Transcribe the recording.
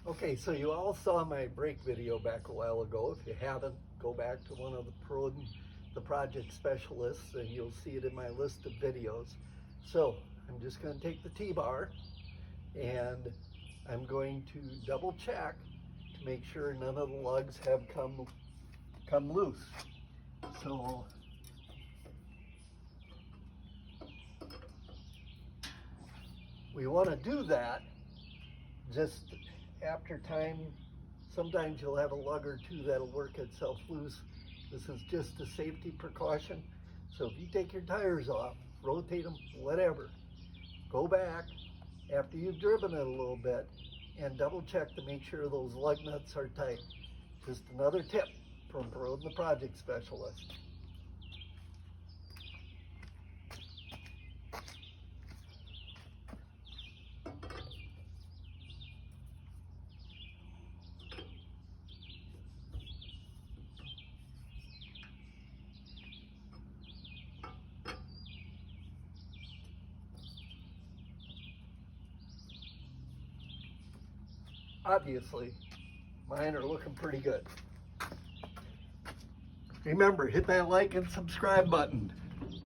Okay, so you all saw my brake video back a while ago. If you haven't, go back to one of the project specialists and you'll see it in my list of videos. So I'm just going to take the T-bar and I'm going to double check to make sure none of the lugs have come loose. So we want to do that just after time. Sometimes you'll have a lug or two that'll work itself loose. This is just a safety precaution. So if you take your tires off, rotate them, whatever, go back after you've driven it a little bit and double check to make sure those lug nuts are tight. Just another tip from Perrodin the project specialist. Obviously, mine are looking pretty good. Remember, hit that like and subscribe button.